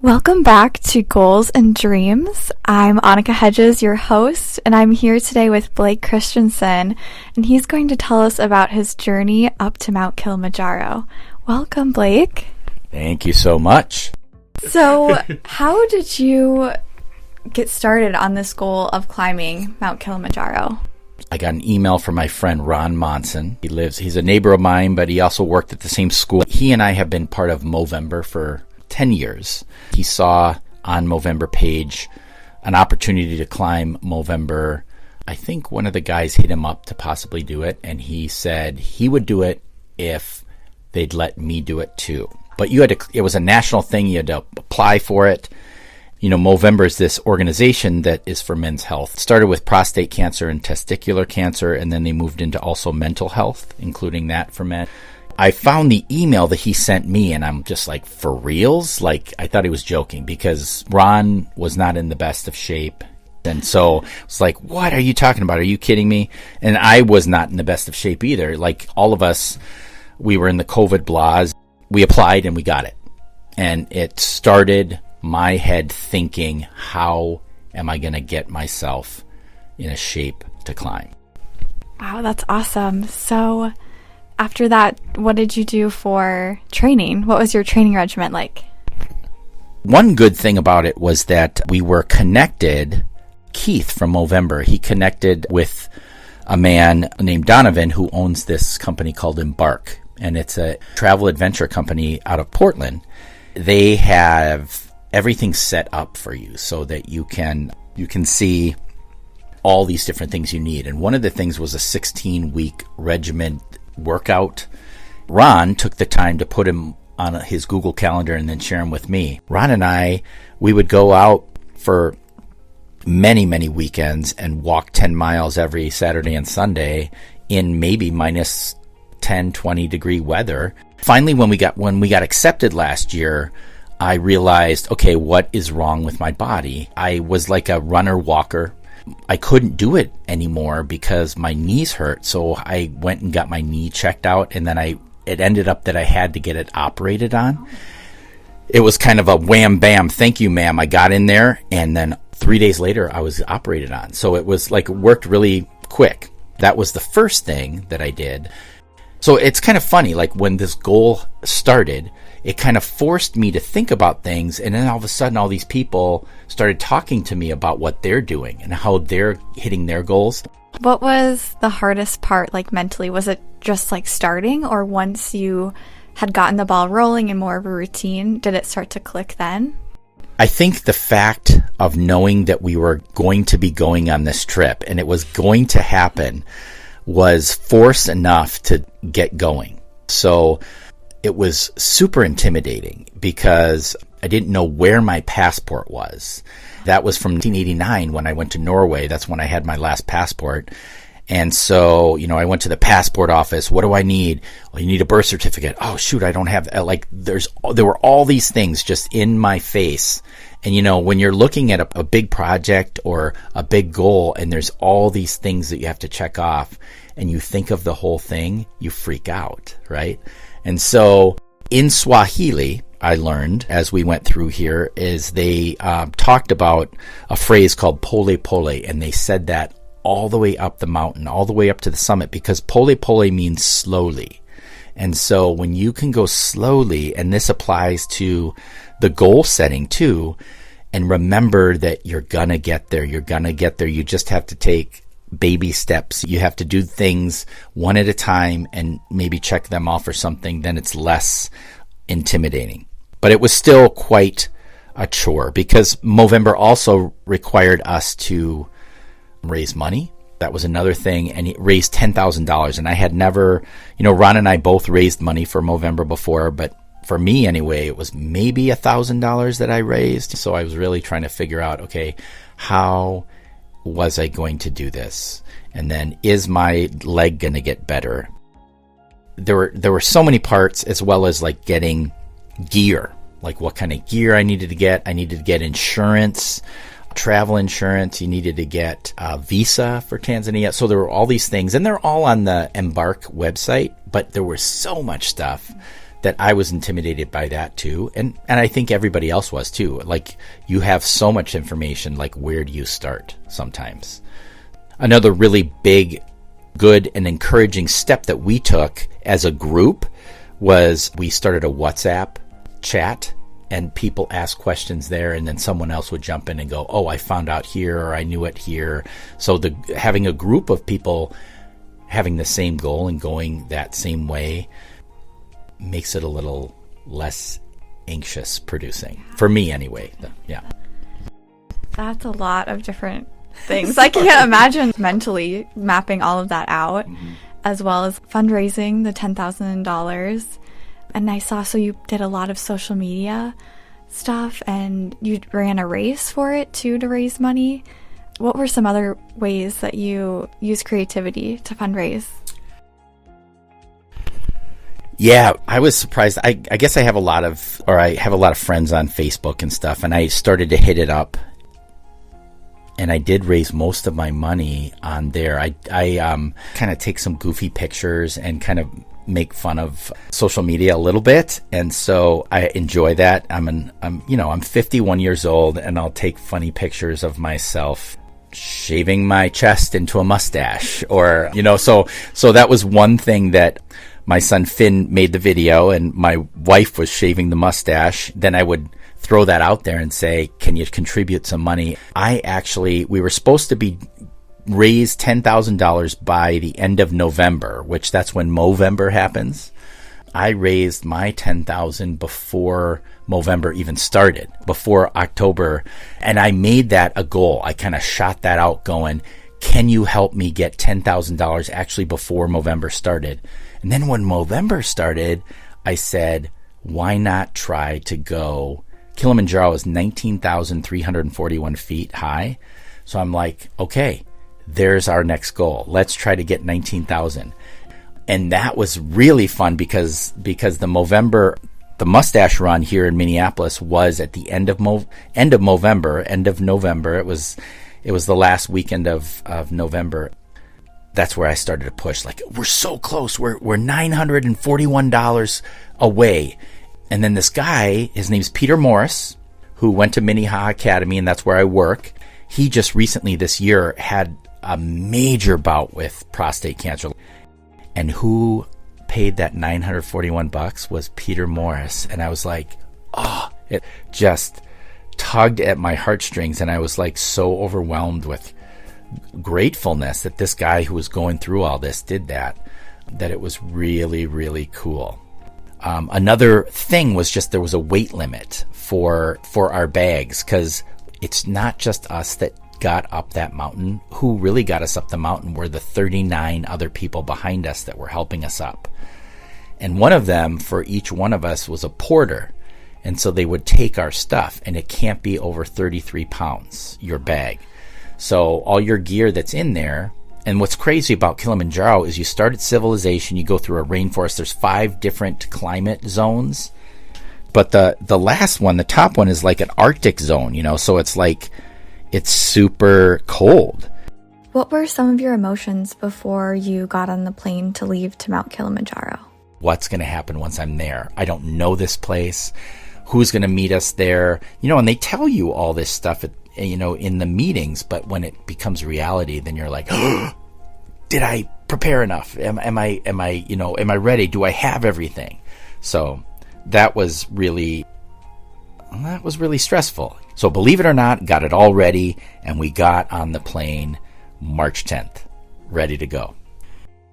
Welcome back to Goals and Dreams. I'm Annika Hedges, your host, and I'm here today with Blake Christensen, and he's going to tell us about his journey up to Mount Kilimanjaro. Welcome, Blake. Thank you so much. So, how did you get started on this goal of climbing Mount Kilimanjaro? I got an email from my friend Ron Monson. He's a neighbor of mine, but he also worked at the same school. He and I have been part of Movember for 10 years. He saw on Movember page an opportunity to climb Movember. I think one of the guys hit him up to possibly do it, and he said he would do it if they'd let me do it too. But it was a national thing. You had to apply for it. You know, Movember is this organization that is for men's health. It started with prostate cancer and testicular cancer, and then they moved into also mental health, including that for men. I found the email that he sent me, and I'm just like, for reals? Like, I thought he was joking because Ron was not in the best of shape. And so it's like, what are you talking about? Are you kidding me? And I was not in the best of shape either. Like all of us, we were in the COVID blahs. We applied and we got it. And it started my head thinking, how am I going to get myself in a shape to climb? Wow, that's awesome. So after that, what did you do for training? What was your training regimen like? One good thing about it was that we were connected. Keith from Movember, he connected with a man named Donovan who owns this company called Embark. And it's a travel adventure company out of Portland. They have everything set up for you so that you can see all these different things you need. And one of the things was a 16-week regimen workout. Ron took the time to put him on his Google Calendar and then share him with me. Ron and I, we would go out for many, many weekends and walk 10 miles every Saturday and Sunday in maybe minus 10, 20 degree weather. Finally, when we got accepted last year, I realized, okay, what is wrong with my body? I was like a runner walker. I couldn't do it anymore because my knees hurt. So I went and got my knee checked out, and then it ended up that I had to get it operated on. It was kind of a wham bam, thank you, ma'am. I got in there, and then 3 days later I was operated on. So it was like, it worked really quick. That was the first thing that I did. So it's kind of funny, like when this goal started, it kind of forced me to think about things, and then all of a sudden all these people started talking to me about what they're doing and how they're hitting their goals. What was the hardest part, like mentally? Was it just like starting, or once you had gotten the ball rolling and more of a routine, did it start to click then? I think the fact of knowing that we were going to be going on this trip and it was going to happen was force enough to get going. So it was super intimidating because I didn't know where my passport was. That was from 1989 when I went to Norway. That's when I had my last passport. And so, I went to the passport office. What do I need? Well, you need a birth certificate. Oh, shoot, I don't have, there were all these things just in my face. And, when you're looking at a big project or a big goal and there's all these things that you have to check off and you think of the whole thing, you freak out, right? And so in Swahili, I learned as we went through here is they talked about a phrase called pole pole, and they said that all the way up the mountain, all the way up to the summit, because pole pole means slowly. And so when you can go slowly, and this applies to the goal setting too, and remember that you're going to get there. You just have to take baby steps. You have to do things one at a time and maybe check them off or something. Then it's less intimidating. But it was still quite a chore because Movember also required us to raise money. That was another thing, and it raised $10,000. And I had never, Ron and I both raised money for Movember before, but for me anyway, it was maybe $1,000 that I raised. So I was really trying to figure out, okay, how was I going to do this? And then, is my leg going to get better? There were so many parts, as well as like getting gear, like what kind of gear I needed to get. I needed to get insurance, travel insurance. You needed to get a visa for Tanzania. So there were all these things, and they're all on the Embark website, but there was so much stuff that I was intimidated by that too. And I think everybody else was too. Like, you have so much information, like, where do you start sometimes? Another really big, good, and encouraging step that we took as a group was we started a WhatsApp chat, and people ask questions there, and then someone else would jump in and go, oh, I found out here, or I knew it here. So having a group of people having the same goal and going that same way makes it a little less anxious producing. For me, anyway. Yeah. That's a lot of different things. I can't imagine mentally mapping all of that out, as well as fundraising the $10,000. And I saw, so you did a lot of social media stuff, and you ran a race for it too to raise money. What were some other ways that you use creativity to fundraise? Yeah, I was surprised. I guess I have a lot of friends on Facebook and stuff, and I started to hit it up. And I did raise most of my money on there. I kind of take some goofy pictures and kind of make fun of social media a little bit, and so I enjoy that. I'm 51 years old, and I'll take funny pictures of myself shaving my chest into a mustache, or so that was one thing that my son Finn made the video, and my wife was shaving the mustache. Then I would throw that out there and say, can you contribute some money? We were supposed to raise $10,000 by the end of November, which that's when Movember happens. I raised my $10,000 before Movember even started, before October. And I made that a goal. I kind of shot that out going, can you help me get $10,000 actually before Movember started? And then when Movember started, I said, why not try to go? Kilimanjaro is 19,341 feet high. So I'm like, okay, there's our next goal. Let's try to get 19,000. And that was really fun because the mustache run here in Minneapolis was at the end of November. It was the last weekend of November. That's where I started to push. Like, we're so close. We're $941 away. And then this guy, his name's Peter Morris, who went to Minnehaha Academy, and that's where I work. He just recently this year had a major bout with prostate cancer. And who paid that $941 was Peter Morris. And I was like, oh, it just tugged at my heartstrings. And I was like so overwhelmed with gratefulness that this guy who was going through all this did that it was really, really cool. Another thing was just there was a weight limit for our bags, because it's not just us that got up that mountain. Who really got us up the mountain were the 39 other people behind us that were helping us up. And one of them, for each one of us, was a porter. And so they would take our stuff, and it can't be over 33 pounds, your bag. So all your gear that's in there. And what's crazy about Kilimanjaro is you start at civilization, you go through a rainforest. There's 5 different climate zones. But the last one, the top one, is like an Arctic zone, so it's like, it's super cold. What were some of your emotions before you got on the plane to leave to Mount Kilimanjaro? What's going to happen once I'm there? I don't know this place. Who's going to meet us there? And they tell you all this stuff in the meetings, but when it becomes reality, then you're like, oh, did I prepare enough? Am I ready? Do I have everything? So that was really stressful. So believe it or not, got it all ready, and we got on the plane March 10th, ready to go.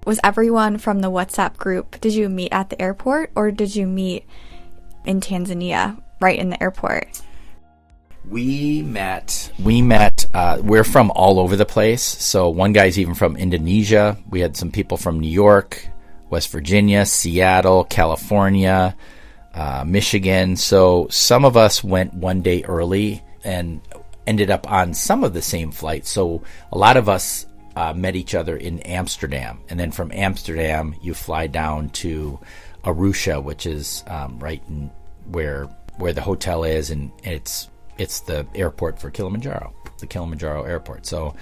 Was everyone from the WhatsApp group, did you meet at the airport, or did you meet in Tanzania right in the airport? We met, we're from all over the place. So one guy's even from Indonesia. We had some people from New York, West Virginia, Seattle, California, Michigan. So some of us went one day early and ended up on some of the same flights. So a lot of us met each other in Amsterdam. And then from Amsterdam, you fly down to Arusha, which is right in where the hotel is, and it's the airport for Kilimanjaro, the Kilimanjaro airport. So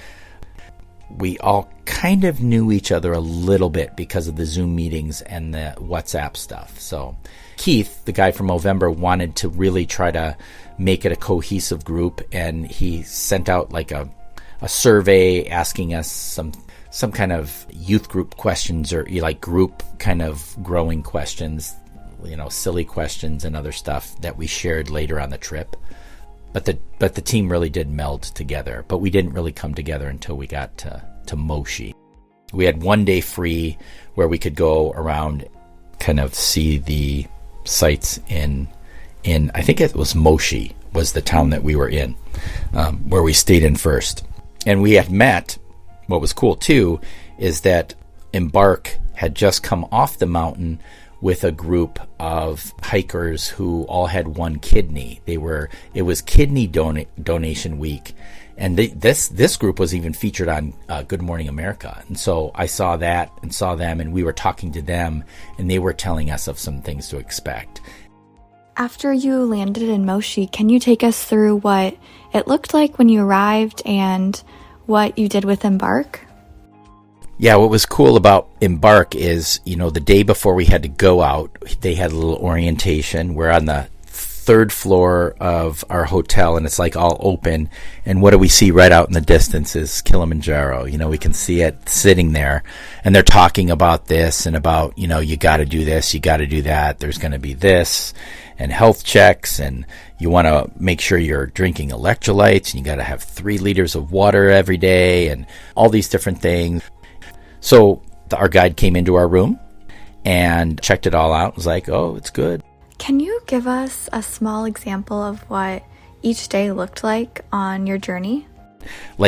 we all kind of knew each other a little bit because of the Zoom meetings and the WhatsApp stuff. So Keith, the guy from Movember, wanted to really try to make it a cohesive group, and he sent out like a survey asking us some kind of youth group questions, or like group kind of growing questions, silly questions and other stuff that we shared later on the trip. But the team really did meld together. But we didn't really come together until we got to Moshi. We had one day free where we could go around, kind of see the sites in I think it was Moshi was the town that we were in, where we stayed in first. And we had met. What was cool too is that Embark had just come off the mountain with a group of hikers who all had one kidney. It was kidney donation week, and this group was even featured on Good Morning America. And so I saw that and saw them, and we were talking to them, and they were telling us of some things to expect. After you landed in Moshi, can you take us through what it looked like when you arrived and what you did with Embark? Yeah, what was cool about Embark is, the day before we had to go out, they had a little orientation. We're on the third floor of our hotel, and it's like all open. And what do we see right out in the distance is Kilimanjaro. We can see it sitting there, and they're talking about this and about, you got to do this, you got to do that. There's going to be this and health checks, and you want to make sure you're drinking electrolytes, and you got to have 3 liters of water every day, and all these different things. So our guide came into our room and checked it all out. Was like, oh, it's good. Can you give us a small example of what each day looked like on your journey?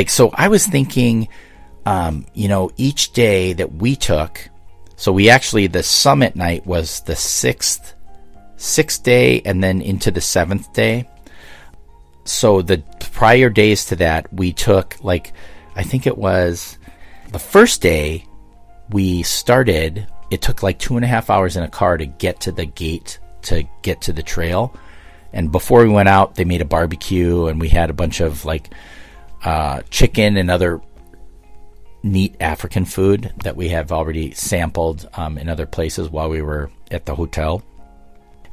So I was thinking, each day that we took, so the summit night was the sixth day and then into the 7th day. So the prior days to that, we took I think it was the first day we started, it took 2.5 hours in a car to get to the gate to get to the trail. And before we went out, they made a barbecue, and we had a bunch of chicken and other neat African food that we have already sampled in other places while we were at the hotel.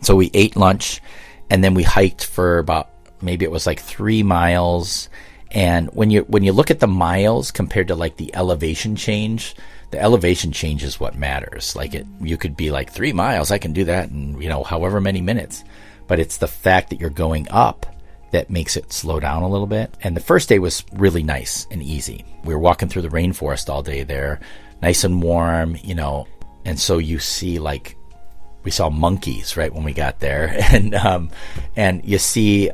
So we ate lunch, and then we hiked for about, maybe it was 3 miles. And when you look at the miles compared to the elevation change, the elevation change is what matters. You could be 3 miles, I can do that in, however many minutes. But it's the fact that you're going up that makes it slow down a little bit. And the first day was really nice and easy. We were walking through the rainforest all day there, nice and warm, and so you see we saw monkeys right when we got there. And you see,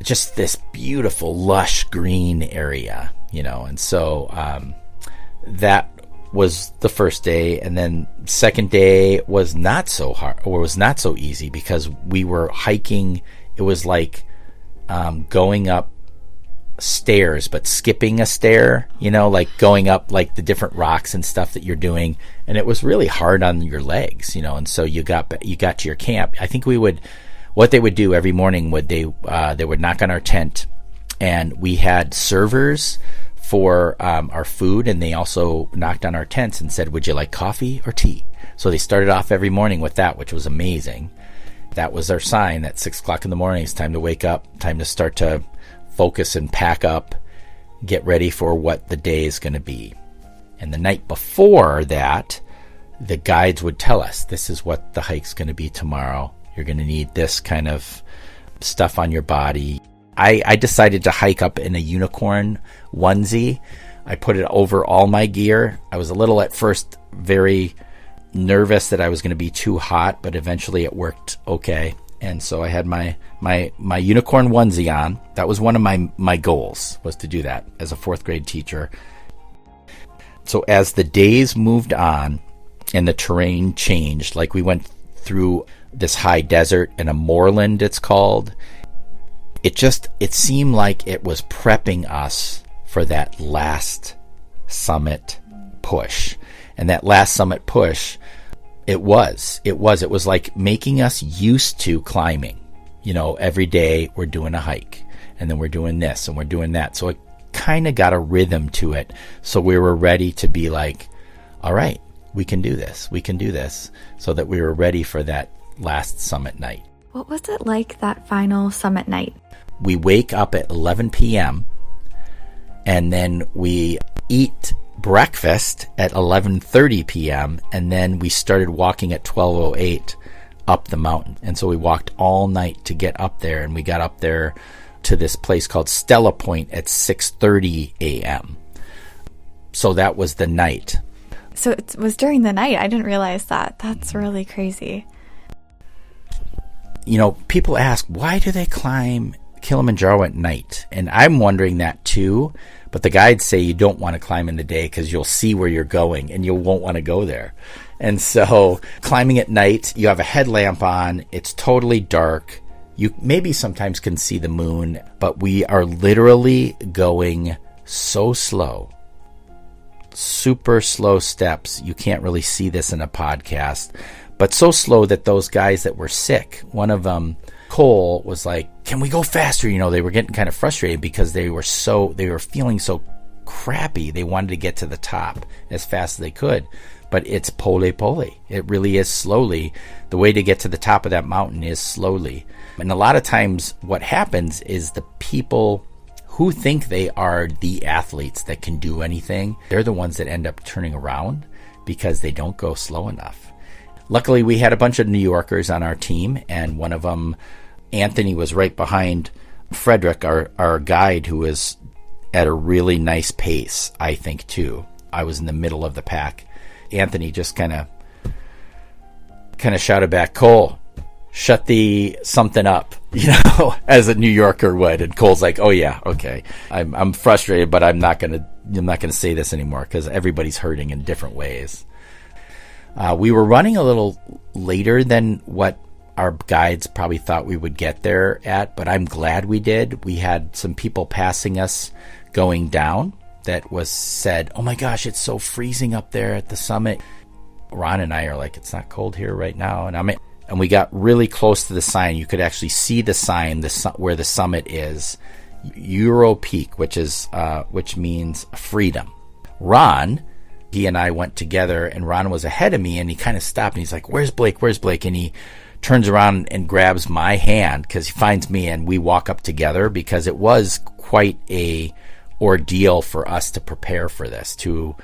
just this beautiful, lush green area, and so that was the first day. And then second day was not so hard, or was not so easy, because we were hiking. It was going up stairs, but skipping a stair, going up the different rocks and stuff that you're doing. And it was really hard on your legs, and so you got to your camp. I think what they would do every morning they would knock on our tent, and we had servers for our food, and they also knocked on our tents and said, would you like coffee or tea? So they started off every morning with that, which was amazing. That was our sign that 6 o'clock in the morning, it's time to wake up, time to start to focus and pack up, get ready for what the day is going to be. And the night before that, the guides would tell us, this is what the hike's going to be tomorrow. You're going to need this kind of stuff on your body. I decided to hike up in a unicorn onesie. I put it over all my gear. I was a little at first very nervous that I was going to be too hot, but eventually it worked okay. And so I had my unicorn onesie on. That was one of my goals, was to do that as a 4th grade teacher. So as the days moved on and the terrain changed, we went through this high desert and a moorland, it's called. It seemed like it was prepping us for that last summit push. And that last summit push, it was like making us used to climbing. Every day we're doing a hike, and then we're doing this and we're doing that. So it kind of got a rhythm to it. So we were ready to be like, all right, we can do this. We can do this. So that we were ready for that last summit night. What was it like that final summit night? We wake up at 11 p.m. and then we eat breakfast at 11:30 p.m. and then we started walking at 12:08 up the mountain. And so we walked all night to get up there, and we got up there to this place called Stella Point at 6:30 a.m. So that was the night. So it was during the night. I didn't realize that. That's really crazy. You know, people ask, why do they climb Kilimanjaro at night? And I'm wondering that too. But the guides say you don't want to climb in the day because you'll see where you're going and you won't want to go there. And so climbing at night, you have a headlamp on. It's totally dark. You maybe sometimes can see the moon, but we are literally going so slow. Super slow steps. You can't really see this in a podcast, but so slow that those guys that were sick, one of them, Cole, was like, can we go faster? You know, they were getting kind of frustrated because they were feeling so crappy. They wanted to get to the top as fast as they could, but it's pole. It really is slowly. The way to get to the top of that mountain is slowly. And a lot of times what happens is the people who think they are the athletes that can do anything, they're the ones that end up turning around because they don't go slow enough. Luckily, we had a bunch of New Yorkers on our team, and one of them, Anthony, was right behind Frederick, our guide, who was at a really nice pace, I think, too. I was in the middle of the pack. Anthony just kind of shouted back, Cole, shut the something up, you know, as a New Yorker would. And Cole's like, oh yeah, okay. I'm frustrated, but I'm not gonna say this anymore because everybody's hurting in different ways. We were running a little later than what our guides probably thought we would get there at, but I'm glad we did. We had some people passing us going down that said, oh my gosh, it's so freezing up there at the summit. Ron and I are like, it's not cold here right now. And we got really close to the sign. You could actually see the sign, where the summit is, Euro Peak, which means freedom. Ron, he and I went together, and Ron was ahead of me, and he kind of stopped, and he's like, where's Blake? And he turns around and grabs my hand because he finds me, and we walk up together because it was quite a ordeal for us to prepare for this. Two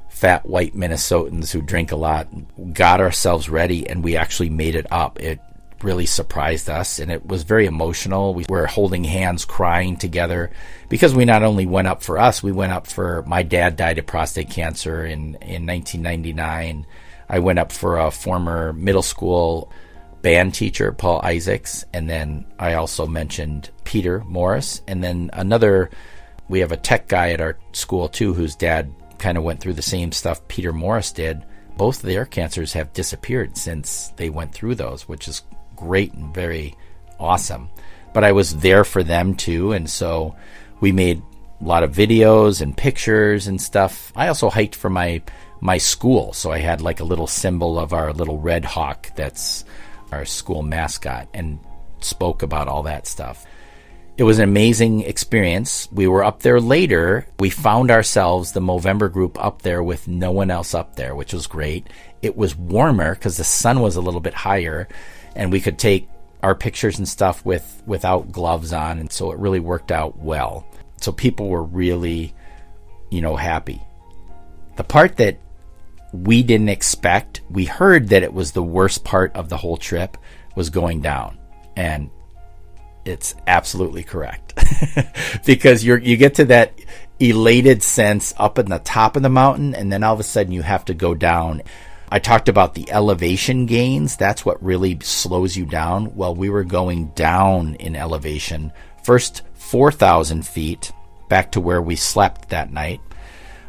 fat white Minnesotans who drink a lot got ourselves ready, and we actually made it up. It really surprised us, and it was very emotional. We were holding hands, crying together, because we not only went up for us, we went up for, my dad died of prostate cancer in 1999. I went up for a former middle school band teacher, Paul Isaacs, and then I also mentioned Peter Morris, and then we have a tech guy at our school too, whose dad kind of went through the same stuff Peter Morris did. Both of their cancers have disappeared since they went through those, which is great and very awesome. But I was there for them too, and so we made a lot of videos and pictures and stuff. I also hiked for my school, so I had like a little symbol of our little red hawk that's our school mascot, and spoke about all that stuff. It was an amazing experience. We were up there later. We found ourselves, the Movember group, up there with no one else up there, which was great. It was warmer because the sun was a little bit higher, and we could take our pictures and stuff without gloves on, and so it really worked out well. So people were really, happy. The part that we didn't expect, we heard that it was the worst part of the whole trip, was going down, and it's absolutely correct. Because you get to that elated sense up in the top of the mountain, and then all of a sudden you have to go down. I talked about the elevation gains. That's what really slows you down. Well, we were going down in elevation. First 4,000 feet back to where we slept that night,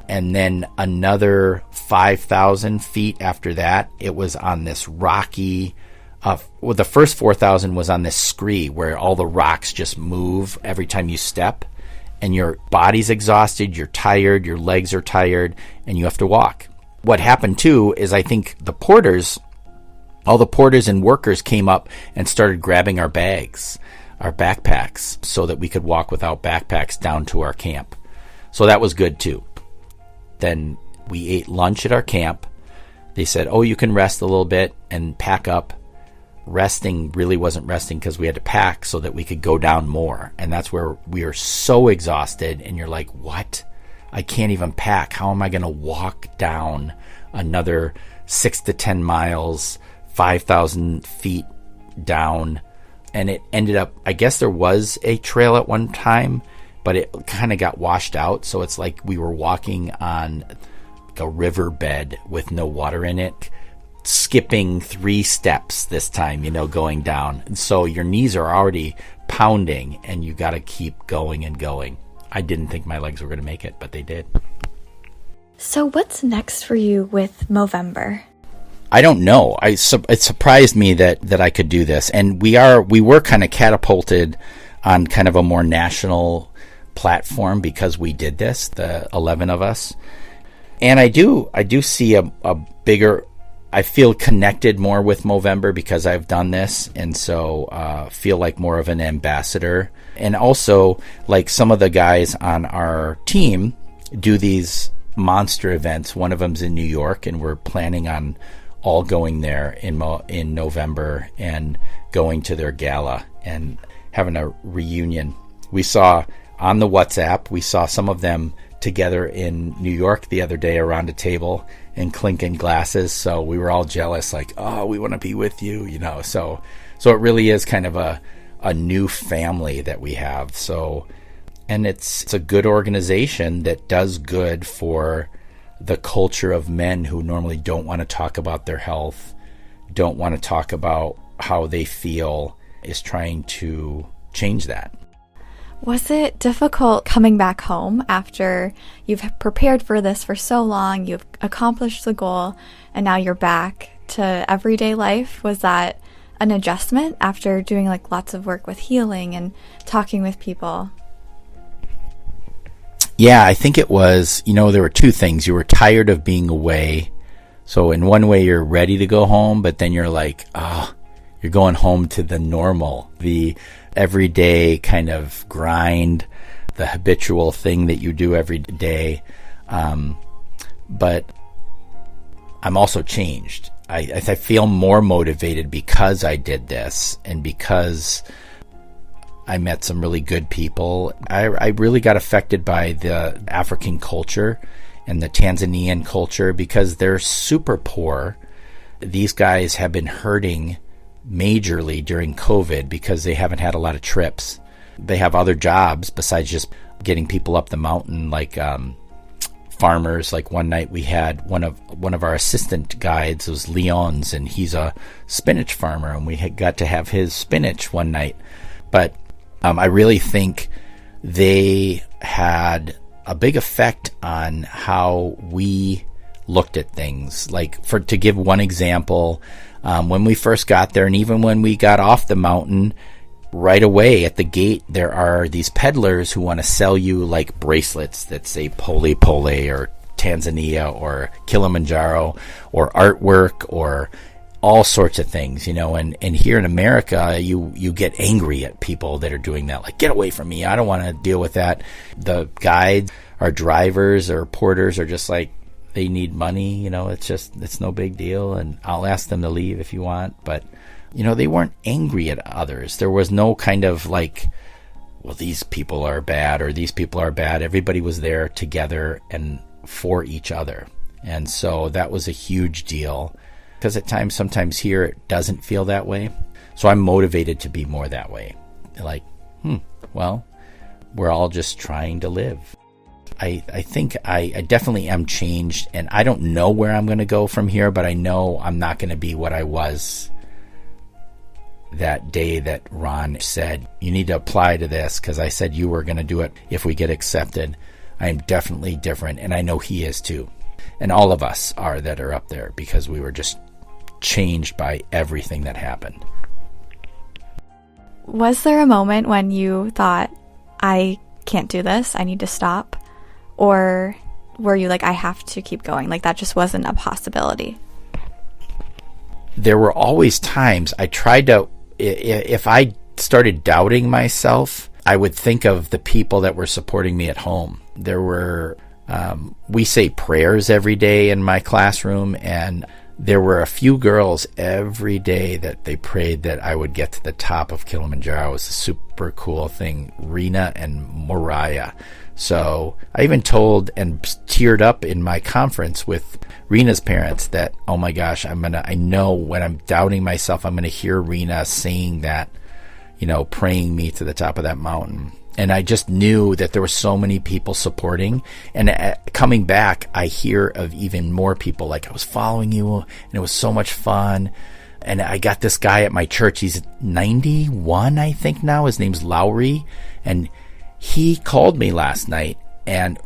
and then another 5,000 feet after that. It was on this rocky, the first 4,000 was on this scree where all the rocks just move every time you step, and your body's exhausted, you're tired, your legs are tired, and you have to walk. What happened too is, I think all the porters and workers came up and started grabbing our backpacks, so that we could walk without backpacks down to our camp. So that was good too. Then we ate lunch at our camp. They said, oh, you can rest a little bit and pack up. Resting really wasn't resting because we had to pack so that we could go down more. And that's where we are so exhausted. And you're like, what? I can't even pack. How am I going to walk down another 6 to 10 miles, 5,000 feet down? And it ended up, I guess there was a trail at one time, but it kind of got washed out. So it's like we were walking on a riverbed with no water in it, skipping 3 steps this time, going down. And so your knees are already pounding and you got to keep going and going. I didn't think my legs were going to make it, but they did. So what's next for you with Movember? I don't know. It surprised me that I could do this. And we were kind of catapulted on kind of a more national platform because we did this, the 11 of us. And I do see a bigger, I feel connected more with Movember because I've done this, and so feel like more of an ambassador. And also, like some of the guys on our team do these monster events. One of them's in New York, and we're planning on all going there in November and going to their gala and having a reunion. We saw on the WhatsApp, we saw some of them together in New York the other day around a table and clinking glasses. So we were all jealous, like, oh, we want to be with you, So it really is kind of a new family that we have. So, and it's a good organization that does good for the culture of men who normally don't want to talk about their health, don't want to talk about how they feel, is trying to change that. Was it difficult coming back home after you've prepared for this for so long, you've accomplished the goal, and now you're back to everyday life? Was that an adjustment after doing like lots of work with healing and talking with people? Yeah, I think it was, there were 2 things. You were tired of being away. So in one way you're ready to go home, but then you're like, you're going home to the normal, the everyday kind of grind, the habitual thing that you do every day. But I'm also changed. I feel more motivated because I did this and because I met some really good people. I really got affected by the African culture and the Tanzanian culture because they're super poor. These guys have been hurting majorly during COVID because they haven't had a lot of trips. They have other jobs besides just getting people up the mountain, like farmers. Like one night we had one of our assistant guides was Leon's, and he's a spinach farmer, and we got to have his spinach one night. But I really think they had a big effect on how we looked at things. Like, to give one example, when we first got there, and even when we got off the mountain, right away at the gate, there are these peddlers who want to sell you like bracelets that say Pole Pole or Tanzania or Kilimanjaro or artwork or all sorts of things, and here in America, you get angry at people that are doing that. Like, get away from me. I don't want to deal with that. The guides, our drivers or porters are just like, they need money, it's no big deal. And I'll ask them to leave if you want. But, they weren't angry at others. There was no kind of like, well, these people are bad or these people are bad. Everybody was there together and for each other. And so that was a huge deal. Because at times, sometimes here, it doesn't feel that way. So I'm motivated to be more that way. Like, well, we're all just trying to live. I think I definitely am changed, and I don't know where I'm going to go from here, but I know I'm not going to be what I was that day that Ron said, you need to apply to this, because I said you were going to do it if we get accepted. I am definitely different, and I know he is too. And all of us are that are up there, because we were just changed by everything that happened. Was there a moment when you thought, I can't do this, I need to stop? Or were you like, I have to keep going? Like, that just wasn't a possibility? There were always times I tried to, if I started doubting myself, I would think of the people that were supporting me at home. There were, we say prayers every day in my classroom, and there were a few girls every day that they prayed that I would get to the top of Kilimanjaro. It was a super cool thing, Rena and Mariah. So I even told and teared up in my conference with Rena's parents that, oh my gosh, I know when I'm doubting myself, I'm going to hear Rena saying that, praying me to the top of that mountain. And I just knew that there were so many people supporting. And coming back, I hear of even more people like, I was following you and it was so much fun. And I got this guy at my church. He's 91, I think now. His name's Lowry. And he called me last night and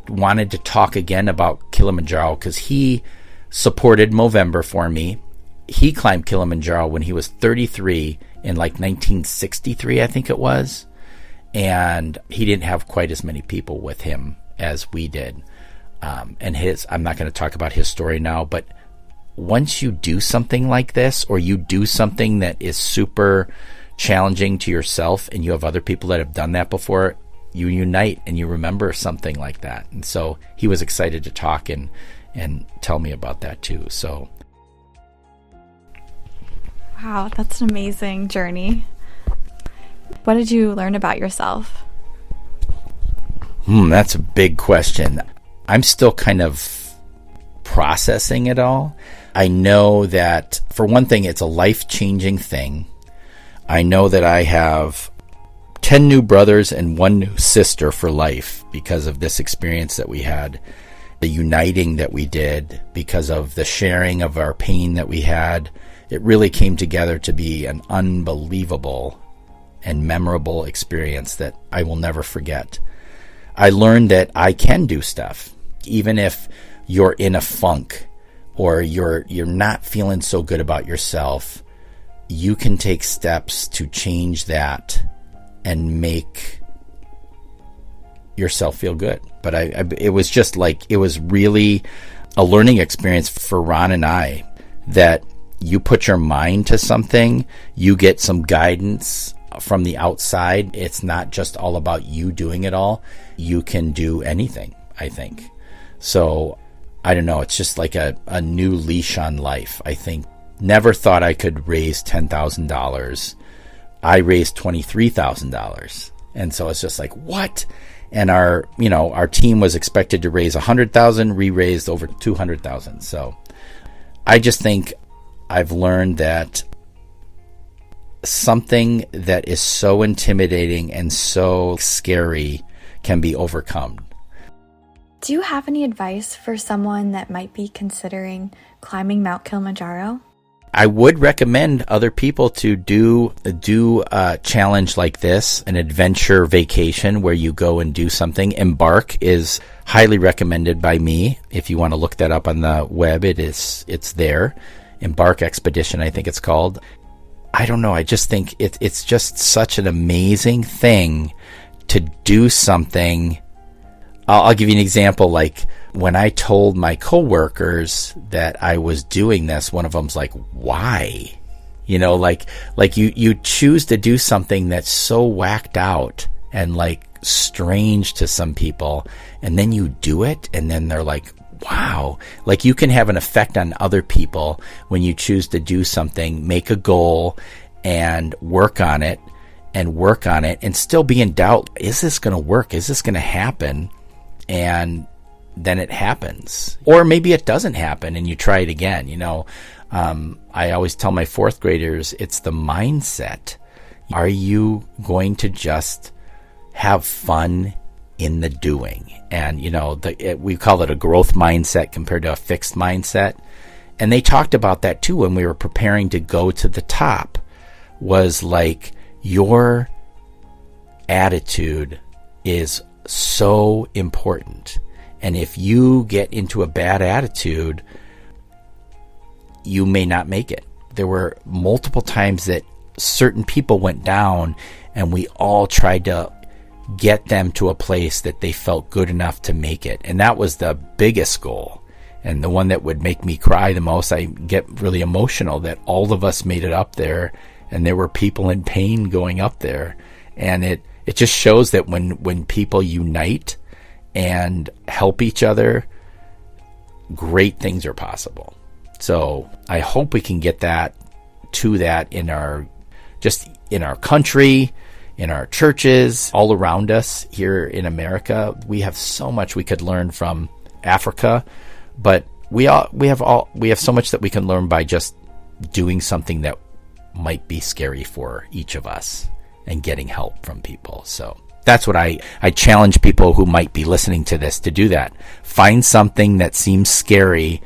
wanted to talk again about Kilimanjaro because he supported Movember for me. He climbed Kilimanjaro when he was 33 in like 1963, I think it was. And he didn't have quite as many people with him as we did. I'm not going to talk about his story now, but once you do something like this, or you do something that is super challenging to yourself and you have other people that have done that before, you unite and you remember something like that. And so he was excited to talk and tell me about that too. So. Wow, that's an amazing journey. What did you learn about yourself? That's a big question. I'm still kind of processing it all. I know that, for one thing, it's a life-changing thing. I know that I have 10 new brothers and 1 new sister for life because of this experience that we had, the uniting that we did, because of the sharing of our pain that we had. It really came together to be an unbelievable and memorable experience that I will never forget. I learned that I can do stuff, even if you're in a funk or you're not feeling so good about yourself. You can take steps to change that and make yourself feel good. But it was just like, it was really a learning experience for Ron and I, that you put your mind to something, you get some guidance from the outside. It's not just all about you doing it all. You can do anything, I think. So, I don't know, it's just like a new leash on life. I think never thought I could raise $10,000. I raised $23,000. And so it's just like, what? And our team was expected to raise $100,000. We raised over $200,000. So I just think I've learned that something that is so intimidating and so scary can be overcome. Do you have any advice for someone that might be considering climbing Mount Kilimanjaro? I would recommend other people to do a challenge like this, an adventure vacation where you go and do something. Embark is highly recommended by me. If you want to look that up on the web, it's there. Embark Expedition, I think it's called. I don't know. I just think it's just such an amazing thing to do something. I'll give you an example. Like when I told my coworkers that I was doing this, one of them's like, "Why?" Like you choose to do something that's so whacked out and like strange to some people, and then you do it, and then they're like, wow. Like you can have an effect on other people when you choose to do something, make a goal and work on it and still be in doubt. Is this going to work? Is this going to happen? And then it happens. Or maybe it doesn't happen and you try it again. I always tell my 4th graders, it's the mindset. Are you going to just have fun in the doing? And we call it a growth mindset compared to a fixed mindset. And they talked about that too when we were preparing to go to the top, was like, your attitude is so important. And if you get into a bad attitude, you may not make it. There were multiple times that certain people went down and we all tried to get them to a place that they felt good enough to make it. And that was the biggest goal. And the one that would make me cry the most, I get really emotional that all of us made it up there and there were people in pain going up there. And it just shows that when people unite and help each other, great things are possible. So I hope we can get that in our country, in our churches, all around us here in America. We have so much we could learn from Africa, but we have so much that we can learn by just doing something that might be scary for each of us and getting help from people. So that's what I challenge people who might be listening to this to do that. Find something that seems scary,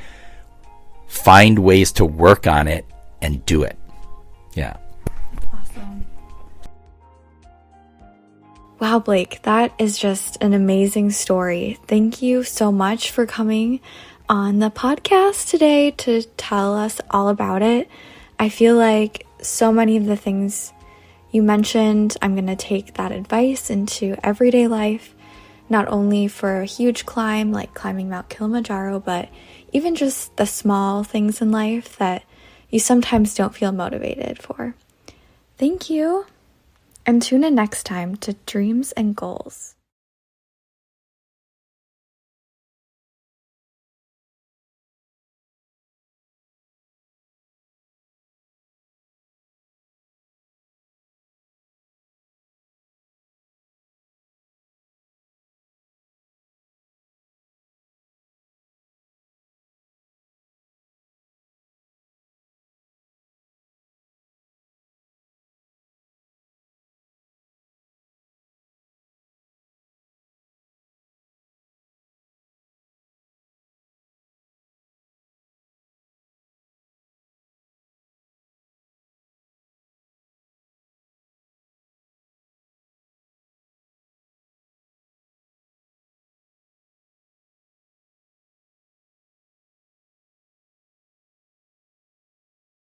find ways to work on it, and do it. Yeah. Awesome. Wow, Blake, that is just an amazing story. Thank you so much for coming on the podcast today to tell us all about it. I feel like so many of the things you mentioned, I'm going to take that advice into everyday life, not only for a huge climb like climbing Mount Kilimanjaro, but even just the small things in life that you sometimes don't feel motivated for. Thank you, and tune in next time to Dreams and Goals.